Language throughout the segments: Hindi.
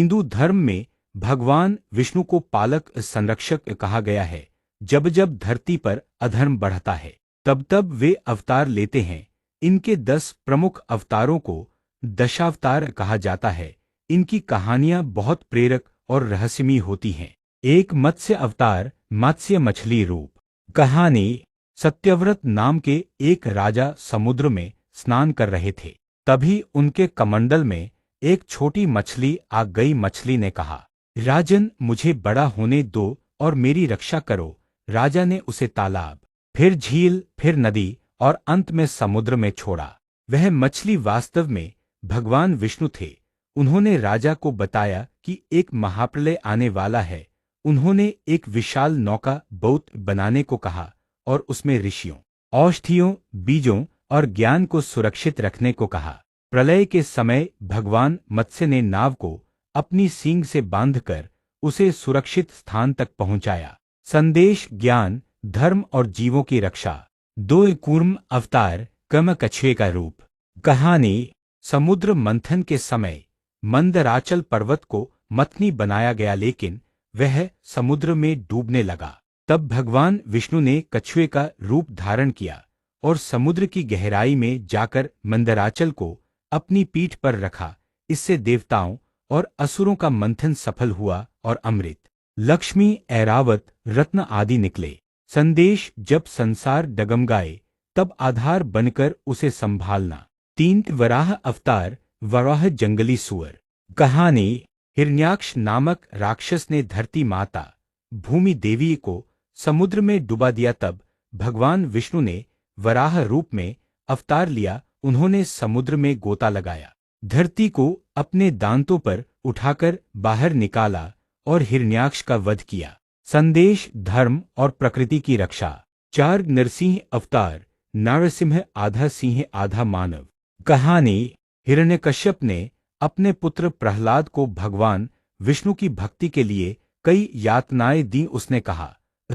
हिंदू धर्म में भगवान विष्णु को पालक संरक्षक कहा गया है। जब जब धरती पर अधर्म बढ़ता है तब तब वे अवतार लेते हैं। इनके 10 प्रमुख अवतारों को दशावतार कहा जाता है। इनकी कहानियां बहुत प्रेरक और रहस्यमयी होती हैं। एक मत्स्य अवतार, मत्स्य मछली रूप। कहानी। सत्यव्रत नाम के एक राजा समुद्र में स्नान कर रहे थे। तभी उनके कमंडल में एक छोटी मछली आ गई। मछली ने कहा, राजन, मुझे बड़ा होने दो और मेरी रक्षा करो। राजा ने उसे तालाब, फिर झील, फिर नदी और अंत में समुद्र में छोड़ा। वह मछली वास्तव में भगवान विष्णु थे। उन्होंने राजा को बताया कि एक महाप्रलय आने वाला है। उन्होंने एक विशाल नौका बोट बनाने को कहा और उसमें ऋषियों, औषधियों, बीजों और ज्ञान को सुरक्षित रखने को कहा। प्रलय के समय भगवान मत्स्य ने नाव को अपनी सींग से बांधकर उसे सुरक्षित स्थान तक पहुंचाया। संदेश, ज्ञान, धर्म और जीवों की रक्षा। 2 कूर्म अवतार, कम कछुए का रूप। कहानी। समुद्र मंथन के समय मंदराचल पर्वत को मथनी बनाया गया, लेकिन वह समुद्र में डूबने लगा। तब भगवान विष्णु ने कछुए का रूप धारण किया और समुद्र की गहराई में जाकर मंदराचल को अपनी पीठ पर रखा। इससे देवताओं और असुरों का मंथन सफल हुआ और अमृत, लक्ष्मी, ऐरावत, रत्न आदि निकले। संदेश, जब संसार डगमगाए तब आधार बनकर उसे संभालना। 3 वराह अवतार, वराह जंगली सुअर। कहानी। हिरण्याक्ष नामक राक्षस ने धरती माता भूमि देवी को समुद्र में डुबा दिया। तब भगवान विष्णु ने वराह रूप में अवतार लिया। उन्होंने समुद्र में गोता लगाया, धरती को अपने दांतों पर उठाकर बाहर निकाला और हिरण्याक्ष का वध किया। संदेश, धर्म और प्रकृति की रक्षा। 4 नरसिंह अवतार, नरसिंह, आधा सिंह आधा मानव। कहानी। हिरण्यकश्यप ने अपने पुत्र प्रहलाद को भगवान विष्णु की भक्ति के लिए कई यातनाएं दी। उसने कहा,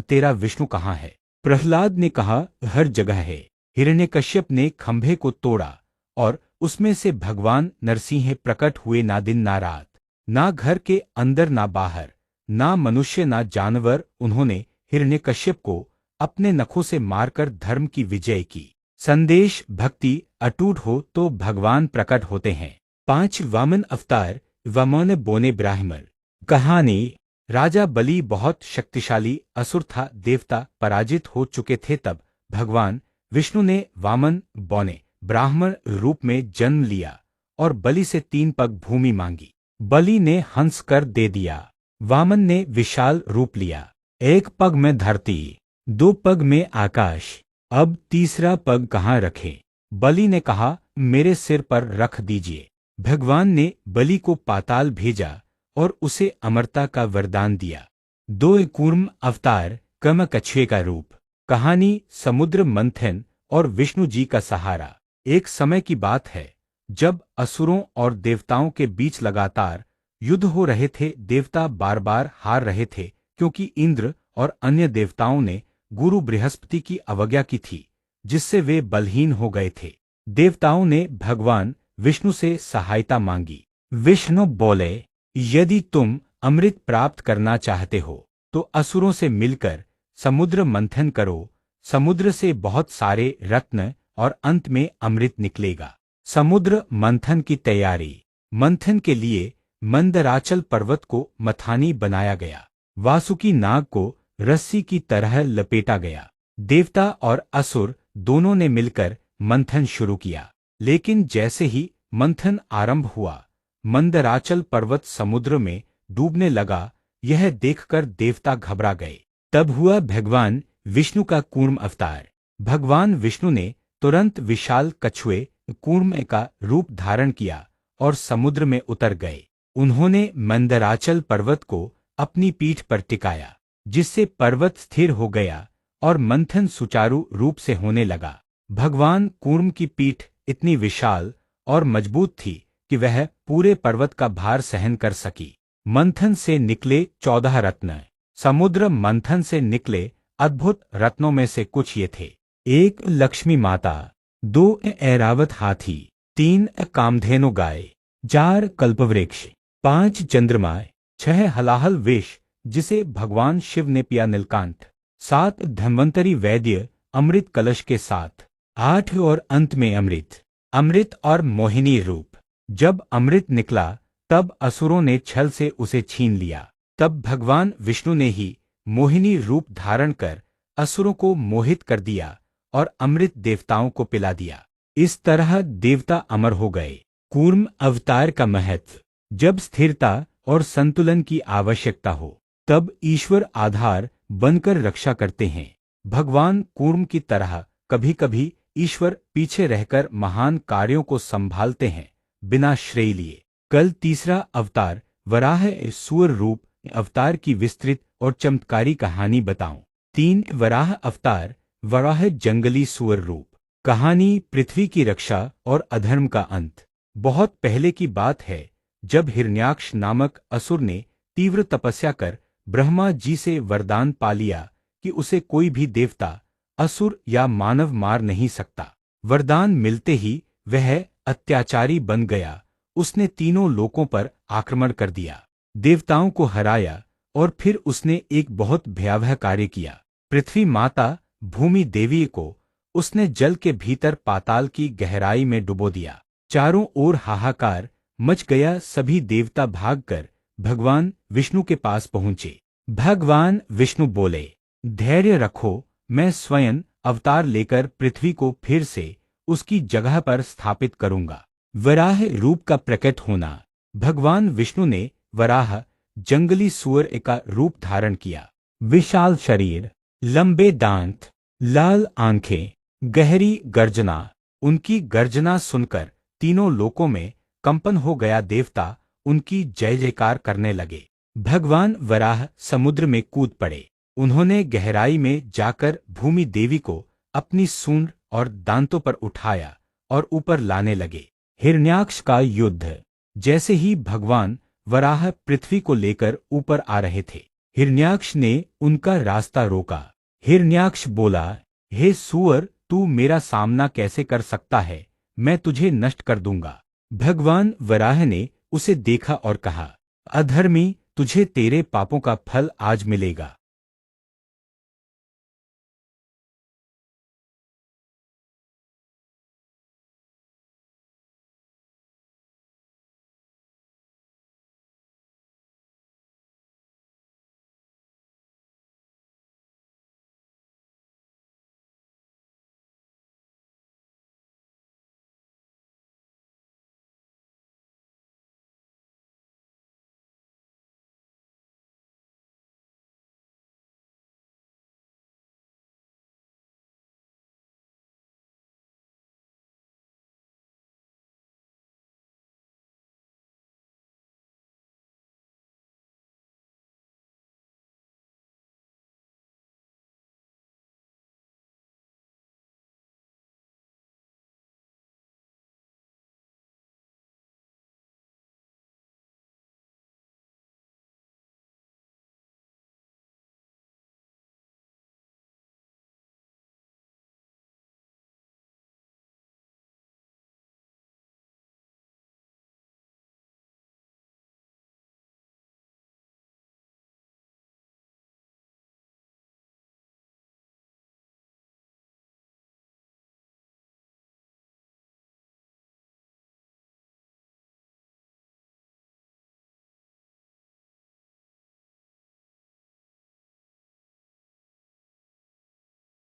तेरा विष्णु कहाँ है? प्रहलाद ने कहा, हर जगह है। हिरण्यकश्यप ने खंभे को तोड़ा और उसमें से भगवान नरसिंह प्रकट हुए। ना दिन ना रात, ना घर के अंदर ना बाहर, ना मनुष्य ना जानवर। उन्होंने हिरण्यकश्यप को अपने नखों से मारकर धर्म की विजय की। संदेश, भक्ति अटूट हो तो भगवान प्रकट होते हैं। 5 वामन अवतार, वामन बोने ब्राह्मण। कहानी। राजा बलि बहुत शक्तिशाली असुर था। देवता पराजित हो चुके थे। तब भगवान विष्णु ने वामन बौने ब्राह्मण रूप में जन्म लिया और बलि से 3 पग भूमि मांगी। बलि ने हंस कर दे दिया। वामन ने विशाल रूप लिया, 1 पग में धरती, 2 पग में आकाश। अब तीसरा पग कहाँ रखें? बलि ने कहा, मेरे सिर पर रख दीजिए। भगवान ने बलि को पाताल भेजा और उसे अमरता का वरदान दिया। 2 कूर्म अवतार, कम कछुए का रूप। कहानी। समुद्र मंथन और विष्णु जी का सहारा। एक समय की बात है जब असुरों और देवताओं के बीच लगातार युद्ध हो रहे थे। देवता बार बार हार रहे थे क्योंकि इंद्र और अन्य देवताओं ने गुरु बृहस्पति की अवज्ञा की थी, जिससे वे बलहीन हो गए थे। देवताओं ने भगवान विष्णु से सहायता मांगी। विष्णु बोले, यदि तुम अमृत प्राप्त करना चाहते हो तो असुरों से मिलकर समुद्र मंथन करो। समुद्र से बहुत सारे रत्न और अंत में अमृत निकलेगा। समुद्र मंथन की तैयारी। मंथन के लिए मंदराचल पर्वत को मथानी बनाया गया। वासुकी नाग को रस्सी की तरह लपेटा गया। देवता और असुर दोनों ने मिलकर मंथन शुरू किया, लेकिन जैसे ही मंथन आरंभ हुआ, मंदराचल पर्वत समुद्र में डूबने लगा। यह देखकर देवता घबरा गए। तब हुआ भगवान विष्णु का कूर्म अवतार। भगवान विष्णु ने तुरंत विशाल कछुए कूर्म का रूप धारण किया और समुद्र में उतर गए। उन्होंने मंदराचल पर्वत को अपनी पीठ पर टिकाया, जिससे पर्वत स्थिर हो गया और मंथन सुचारू रूप से होने लगा। भगवान कूर्म की पीठ इतनी विशाल और मजबूत थी कि वह पूरे पर्वत का भार सहन कर सकी। मंथन से निकले 14 रत्न। समुद्र मंथन से निकले अद्भुत रत्नों में से कुछ ये थे: 1 लक्ष्मी माता, 2 ऐरावत हाथी, 3 कामधेनु गाय, 4 कल्पवृक्ष, 5 चंद्रमाएं, 6 हलाहल विष जिसे भगवान शिव ने पिया नीलकांठ, 7 धन्वंतरी वैद्य अमृत कलश के साथ, 8 और अंत में अमृत, अमृत और मोहिनी रूप। जब अमृत निकला तब असुरों ने छल से उसे छीन लिया। तब भगवान विष्णु ने ही मोहिनी रूप धारण कर असुरों को मोहित कर दिया और अमृत देवताओं को पिला दिया। इस तरह देवता अमर हो गए। कूर्म अवतार का महत्व। जब स्थिरता और संतुलन की आवश्यकता हो तब ईश्वर आधार बनकर रक्षा करते हैं। भगवान कूर्म की तरह कभी कभी ईश्वर पीछे रहकर महान कार्यों को संभालते हैं बिना श्रेय लिए। कल तीसरा अवतार वराह सूअर रूप अवतार की विस्तृत और चमत्कारी कहानी बताऊं। 3 वराह अवतार। वराह जंगली सूअर रूप। कहानी पृथ्वी की रक्षा और अधर्म का अंत। बहुत पहले की बात है जब हिरण्याक्ष नामक असुर ने तीव्र तपस्या कर ब्रह्मा जी से वरदान पा लिया कि उसे कोई भी देवता, असुर या मानव मार नहीं सकता। वरदान मिलते ही वह अत्याचारी बन गया। उसने तीनों लोकों पर आक्रमण कर दिया, देवताओं को हराया और फिर उसने एक बहुत भयावह कार्य किया। पृथ्वी माता भूमि देवी को उसने जल के भीतर पाताल की गहराई में डुबो दिया। चारों ओर हाहाकार मच गया। सभी देवता भागकर भगवान विष्णु के पास पहुंचे। भगवान विष्णु बोले, धैर्य रखो, मैं स्वयं अवतार लेकर पृथ्वी को फिर से उसकी जगह पर स्थापित करूंगा। वराह रूप का प्रकट होना। भगवान विष्णु ने वराह जंगली सूअर का रूप धारण किया। विशाल शरीर, लंबे दांत, लाल आंखें, गहरी गर्जना। उनकी गर्जना सुनकर तीनों लोकों में कंपन हो गया। देवता उनकी जय जयकार करने लगे। भगवान वराह समुद्र में कूद पड़े। उन्होंने गहराई में जाकर भूमि देवी को अपनी सूंड और दांतों पर उठाया और ऊपर लाने लगे। हिरण्याक्ष का युद्ध। जैसे ही भगवान वराह पृथ्वी को लेकर ऊपर आ रहे थे, हिरण्याक्ष ने उनका रास्ता रोका। हिरण्याक्ष बोला, हे सूअर, तू मेरा सामना कैसे कर सकता है? मैं तुझे नष्ट कर दूंगा। भगवान वराह ने उसे देखा और कहा, अधर्मी, तुझे तेरे पापों का फल आज मिलेगा।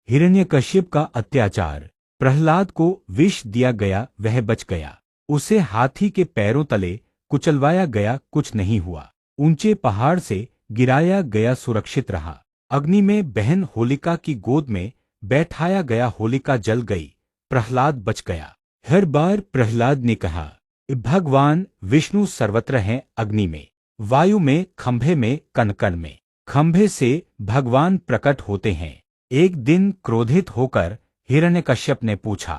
हिरण्यकश्यप का अत्याचार। प्रहलाद को विष दिया गया, वह बच गया। उसे हाथी के पैरों तले कुचलवाया गया, कुछ नहीं हुआ। ऊंचे पहाड़ से गिराया गया, सुरक्षित रहा। अग्नि में बहन होलिका की गोद में बैठाया गया, होलिका जल गई, प्रहलाद बच गया। हर बार प्रहलाद ने कहा, भगवान विष्णु सर्वत्र हैं, अग्नि में, वायु में, खंभे में, कण कण में। खंभे से भगवान प्रकट होते हैं। एक दिन क्रोधित होकर हिरण्यकश्यप ने पूछा,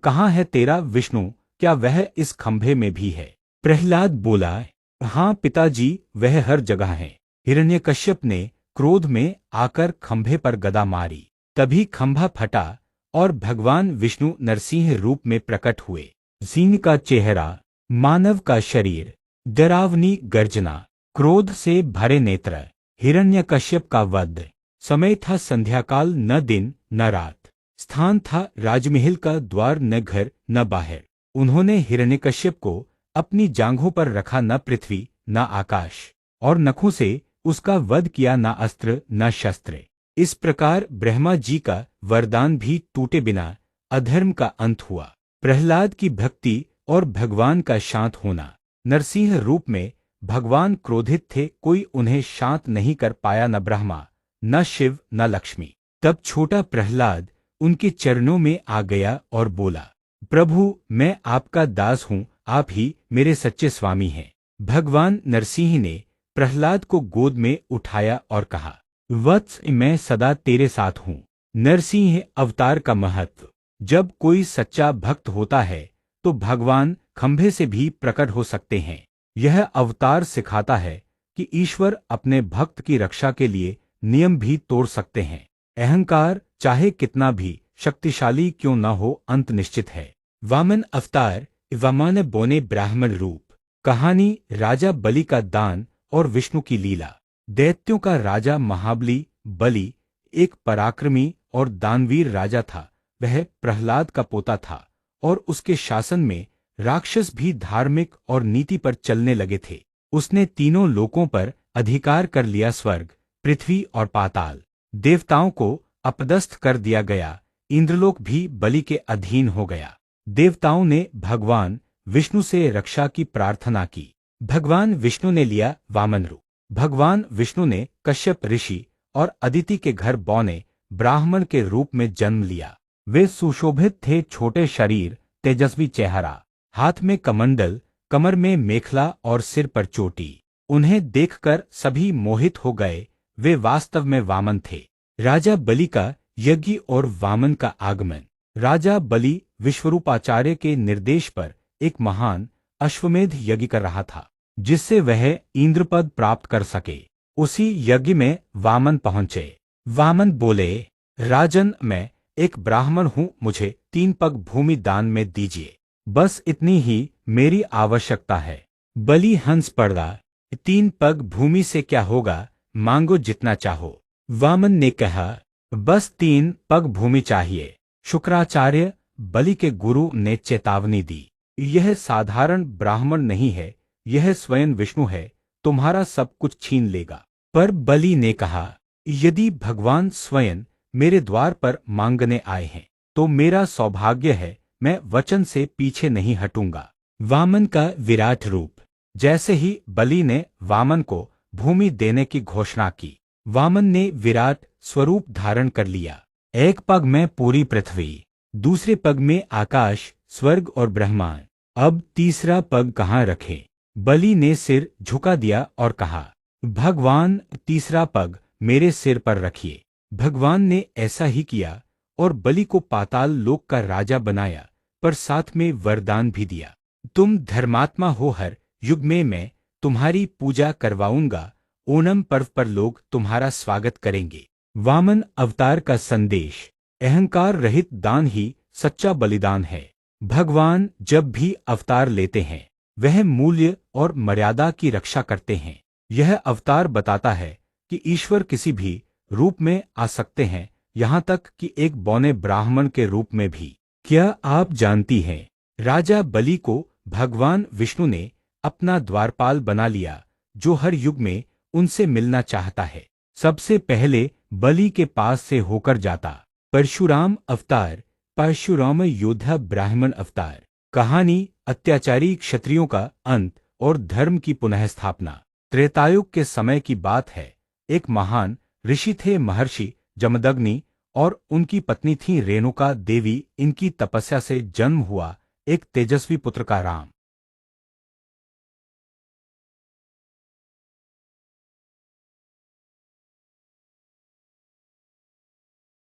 कहाँ है तेरा विष्णु? क्या वह इस खंभे में भी है? प्रहलाद बोला, हाँ पिताजी, वह हर जगह है। हिरण्यकश्यप ने क्रोध में आकर खंभे पर गदा मारी। तभी खंभा फटा और भगवान विष्णु नरसिंह रूप में प्रकट हुए। सिंह का चेहरा, मानव का शरीर, डरावनी गर्जना, क्रोध से भरे नेत्र, हिरण्यकश्यप का वध। समय था संध्याकाल, न दिन न रात। स्थान था राजमहल का द्वार, न घर न बाहर। उन्होंने हिरण्यकश्यप को अपनी जांघों पर रखा, न पृथ्वी न आकाश, और नखों से उसका वध किया, न अस्त्र न शस्त्र। इस प्रकार ब्रह्मा जी का वरदान भी टूटे बिना अधर्म का अंत हुआ। प्रहलाद की भक्ति और भगवान का शांत होना। नरसिंह रूप में भगवान क्रोधित थे, कोई उन्हें शांत नहीं कर पाया, न ब्रह्मा न शिव न लक्ष्मी। तब छोटा प्रहलाद उनके चरणों में आ गया और बोला, प्रभु मैं आपका दास हूँ, आप ही मेरे सच्चे स्वामी हैं। भगवान नरसिंह ने प्रहलाद को गोद में उठाया और कहा, वत्स मैं सदा तेरे साथ हूँ। नरसिंह अवतार का महत्व। जब कोई सच्चा भक्त होता है तो भगवान खंभे से भी प्रकट हो सकते हैं। यह अवतार सिखाता है कि ईश्वर अपने भक्त की रक्षा के लिए नियम भी तोड़ सकते हैं। अहंकार चाहे कितना भी शक्तिशाली क्यों न हो, अंत निश्चित है। वामन अवतार। वामन बोने ब्राह्मण रूप। कहानी राजा बलि का दान और विष्णु की लीला। दैत्यों का राजा महाबली बलि एक पराक्रमी और दानवीर राजा था। वह प्रहलाद का पोता था और उसके शासन में राक्षस भी धार्मिक और नीति पर चलने लगे थे। उसने तीनों लोकों पर अधिकार कर लिया, स्वर्ग, पृथ्वी और पाताल। देवताओं को अपदस्थ कर दिया गया, इंद्रलोक भी बलि के अधीन हो गया। देवताओं ने भगवान विष्णु से रक्षा की प्रार्थना की। भगवान विष्णु ने लिया वामन रूप। भगवान विष्णु ने कश्यप ऋषि और अदिति के घर बौने ब्राह्मण के रूप में जन्म लिया। वे सुशोभित थे, छोटे शरीर, तेजस्वी चेहरा, हाथ में कमंडल, कमर में मेखला और सिर पर चोटी। उन्हें देखकर सभी मोहित हो गए। वे वास्तव में वामन थे। राजा बलि का यज्ञ और वामन का आगमन। राजा बलि विश्वरूपाचार्य के निर्देश पर एक महान अश्वमेध यज्ञ कर रहा था, जिससे वह इंद्रपद प्राप्त कर सके। उसी यज्ञ में वामन पहुंचे। वामन बोले, राजन मैं एक ब्राह्मण हूँ, मुझे 3 पग भूमि दान में दीजिए। बस इतनी ही मेरी आवश्यकता है। बलि हंस पड़ा, 3 पग भूमि से क्या होगा, मांगो जितना चाहो। वामन ने कहा, बस 3 पग भूमि चाहिए। शुक्राचार्य बलि के गुरु ने चेतावनी दी, यह साधारण ब्राह्मण नहीं है, यह स्वयं विष्णु है, तुम्हारा सब कुछ छीन लेगा। पर बलि ने कहा, यदि भगवान स्वयं मेरे द्वार पर मांगने आए हैं तो मेरा सौभाग्य है, मैं वचन से पीछे नहीं हटूंगा। वामन का विराट रूप। जैसे ही बलि ने वामन को भूमि देने की घोषणा की, वामन ने विराट स्वरूप धारण कर लिया। एक पग में पूरी पृथ्वी, दूसरे पग में आकाश, स्वर्ग और ब्रह्मांड। अब तीसरा पग कहाँ रखें? बलि ने सिर झुका दिया और कहा, भगवान तीसरा पग मेरे सिर पर रखिए। भगवान ने ऐसा ही किया और बलि को पाताल लोक का राजा बनाया, पर साथ में वरदान भी दिया, तुम धर्मात्मा हो, हर युग में मैं तुम्हारी पूजा करवाऊंगा। ओणम पर्व पर लोग तुम्हारा स्वागत करेंगे। वामन अवतार का संदेश। अहंकार रहित दान ही सच्चा बलिदान है। भगवान जब भी अवतार लेते हैं वह मूल्य और मर्यादा की रक्षा करते हैं। यह अवतार बताता है कि ईश्वर किसी भी रूप में आ सकते हैं, यहाँ तक कि एक बौने ब्राह्मण के रूप में भी। क्या आप जानती हैं, राजा बलि को भगवान विष्णु ने अपना द्वारपाल बना लिया, जो हर युग में उनसे मिलना चाहता है। सबसे पहले बलि के पास से होकर जाता। परशुराम अवतार। परशुराम योद्धा ब्राह्मण अवतार। कहानी अत्याचारी क्षत्रियों का अंत और धर्म की पुनः स्थापना। त्रेतायुग के समय की बात है। एक महान ऋषि थे, महर्षि जमदग्नि, और उनकी पत्नी थी रेणुका देवी। इनकी तपस्या से जन्म हुआ एक तेजस्वी पुत्र का राम।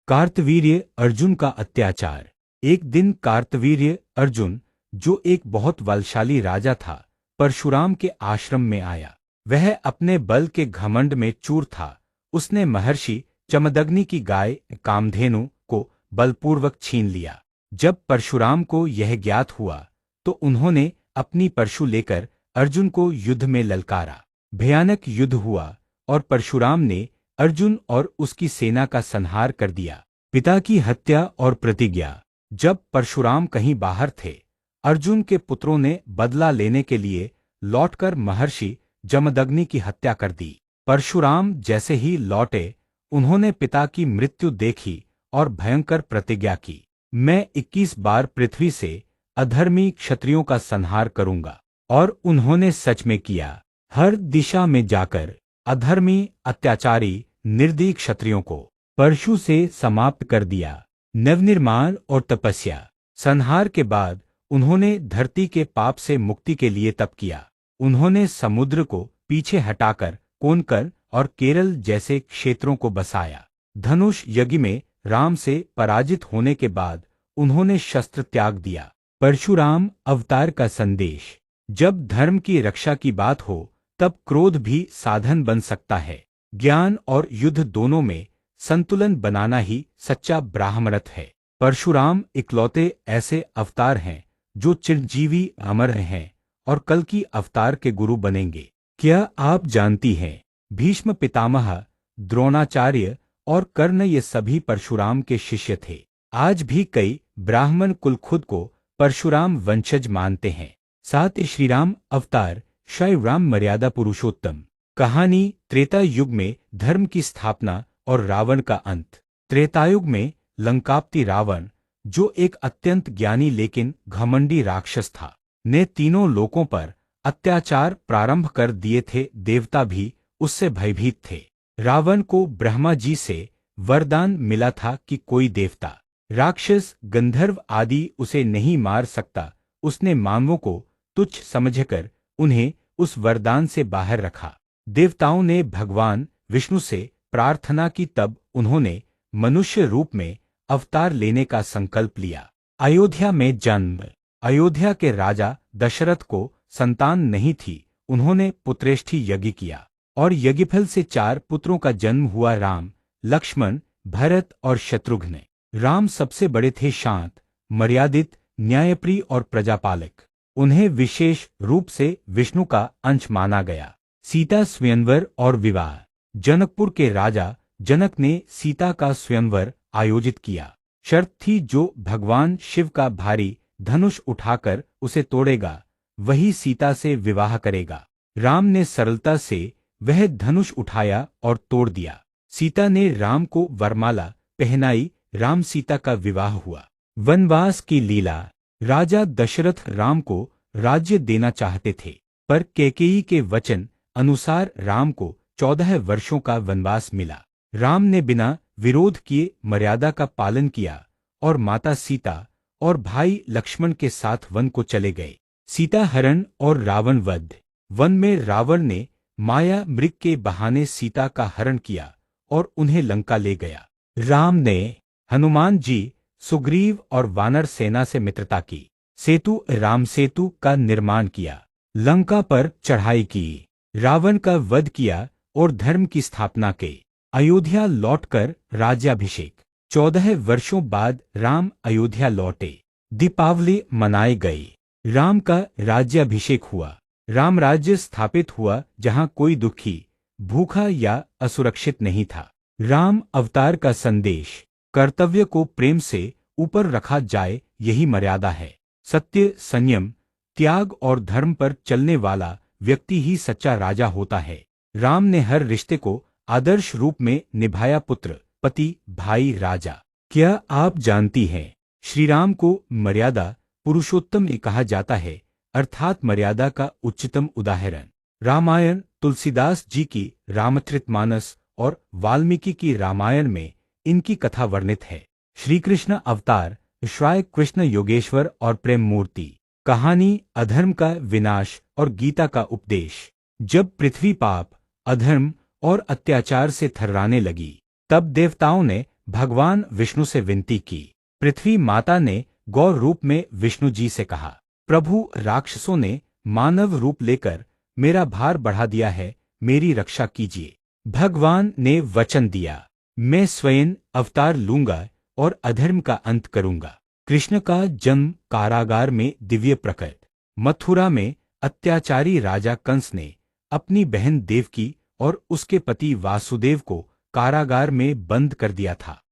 कार्तवीर्य अर्जुन का अत्याचार। एक दिन कार्तवीर्य अर्जुन, जो एक बहुत बलशाली राजा था, परशुराम के आश्रम में आया। वह अपने बल के घमंड में चूर था। उसने महर्षि जमदग्नि की गाय कामधेनु को बलपूर्वक छीन लिया। जब परशुराम को यह ज्ञात हुआ तो उन्होंने अपनी परशु लेकर अर्जुन को युद्ध में ललकारा। भयानक युद्ध हुआ और परशुराम ने अर्जुन और उसकी सेना का संहार कर दिया। पिता की हत्या और प्रतिज्ञा। जब परशुराम कहीं बाहर थे, अर्जुन के पुत्रों ने बदला लेने के लिए लौटकर महर्षि जमदग्नि की हत्या कर दी। परशुराम जैसे ही लौटे, उन्होंने पिता की मृत्यु देखी और भयंकर प्रतिज्ञा की, मैं 21 बार पृथ्वी से अधर्मी क्षत्रियों का संहार करूंगा। और उन्होंने सच में किया। हर दिशा में जाकर अधर्मी, अत्याचारी, निर्दयी क्षत्रियों को परशु से समाप्त कर दिया। नवनिर्माण और तपस्या। संहार के बाद उन्होंने धरती के पाप से मुक्ति के लिए तप किया। उन्होंने समुद्र को पीछे हटाकर कोनकण और केरल जैसे क्षेत्रों को बसाया। धनुष यज्ञ में राम से पराजित होने के बाद उन्होंने शस्त्र त्याग दिया। परशुराम अवतार का संदेश। जब धर्म की रक्षा की बात हो, तब क्रोध भी साधन बन सकता है। ज्ञान और युद्ध दोनों में संतुलन बनाना ही सच्चा ब्राह्मणत्व है। परशुराम इकलौते ऐसे अवतार हैं जो चिरंजीवी अमर हैं और कल की अवतार के गुरु बनेंगे। क्या आप जानती हैं, भीष्म पितामह, द्रोणाचार्य और कर्ण ये सभी परशुराम के शिष्य थे। आज भी कई ब्राह्मण कुल खुद को परशुराम वंशज मानते हैं। सात श्रीराम अवतार। श्री राम मर्यादा पुरुषोत्तम। कहानी। त्रेता युग में धर्म की स्थापना और रावण का अंत। त्रेतायुग में लंकापति रावण, जो एक अत्यंत ज्ञानी लेकिन घमंडी राक्षस था, ने तीनों लोकों पर अत्याचार प्रारंभ कर दिए थे। देवता भी उससे भयभीत थे। रावण को ब्रह्मा जी से वरदान मिला था कि कोई देवता, राक्षस, गंधर्व आदि उसे नहीं मार सकता। उसने मानवों को तुच्छ समझकर उन्हें उस वरदान से बाहर रखा। देवताओं ने भगवान विष्णु से प्रार्थना की, तब उन्होंने मनुष्य रूप में अवतार लेने का संकल्प लिया। अयोध्या में जन्म। अयोध्या के राजा दशरथ को संतान नहीं थी। उन्होंने पुत्रेष्ठी यज्ञ किया और यज्ञफल से 4 पुत्रों का जन्म हुआ, राम, लक्ष्मण, भरत और शत्रुघ्न। राम सबसे बड़े थे, शांत, मर्यादित, न्यायप्रिय और प्रजापालक। उन्हें विशेष रूप से विष्णु का अंश माना गया। सीता स्वयंवर और विवाह। जनकपुर के राजा जनक ने सीता का स्वयंवर आयोजित किया। शर्त थी, जो भगवान शिव का भारी धनुष उठाकर उसे तोड़ेगा, वही सीता से विवाह करेगा। राम ने सरलता से वह धनुष उठाया और तोड़ दिया। सीता ने राम को वरमाला पहनाई। राम सीता का विवाह हुआ। वनवास की लीला। राजा दशरथ राम को राज्य देना चाहते थे, पर कैकेयी के वचन अनुसार राम को 14 वर्षों का वनवास मिला। राम ने बिना विरोध किए मर्यादा का पालन किया और माता सीता और भाई लक्ष्मण के साथ वन को चले गए। सीता हरण और रावण वध। वन में रावण ने माया मृग के बहाने सीता का हरण किया और उन्हें लंका ले गया। राम ने हनुमान जी, सुग्रीव और वानर सेना से मित्रता की। सेतु राम सेतु का निर्माण किया। लंका पर चढ़ाई की। रावण का वध किया और धर्म की स्थापना की। अयोध्या लौटकर राज्याभिषेक। 14 वर्षों बाद राम अयोध्या लौटे। दीपावली मनाई गई। राम का राज्याभिषेक हुआ। राम राज्य स्थापित हुआ जहां कोई दुखी, भूखा या असुरक्षित नहीं था। राम अवतार का संदेश। कर्तव्य को प्रेम से ऊपर रखा जाए, यही मर्यादा है। सत्य, संयम, त्याग और धर्म पर चलने वाला व्यक्ति ही सच्चा राजा होता है। राम ने हर रिश्ते को आदर्श रूप में निभाया। पुत्र, पति, भाई, राजा। क्या आप जानती हैं, श्री राम को मर्यादा पुरुषोत्तम कहा जाता है, अर्थात मर्यादा का उच्चतम उदाहरण। रामायण, तुलसीदास जी की रामचरितमानस और वाल्मीकि की रामायण में इनकी कथा वर्णित है। श्री कृष्ण अवतार, श्री कृष्ण योगेश्वर और प्रेम मूर्ति। कहानी। अधर्म का विनाश और गीता का उपदेश। जब पृथ्वी पाप, अधर्म और अत्याचार से थर्राने लगी, तब देवताओं ने भगवान विष्णु से विनती की। पृथ्वी माता ने गौर रूप में विष्णु जी से कहा, प्रभु, राक्षसों ने मानव रूप लेकर मेरा भार बढ़ा दिया है, मेरी रक्षा कीजिए। भगवान ने वचन दिया, मैं स्वयं अवतार लूंगा और अधर्म का अंत करूंगा। कृष्ण का जन्म कारागार में दिव्य प्रकट। मथुरा में अत्याचारी राजा कंस ने अपनी बहन देवकी और उसके पति वासुदेव को कारागार में बंद कर दिया था।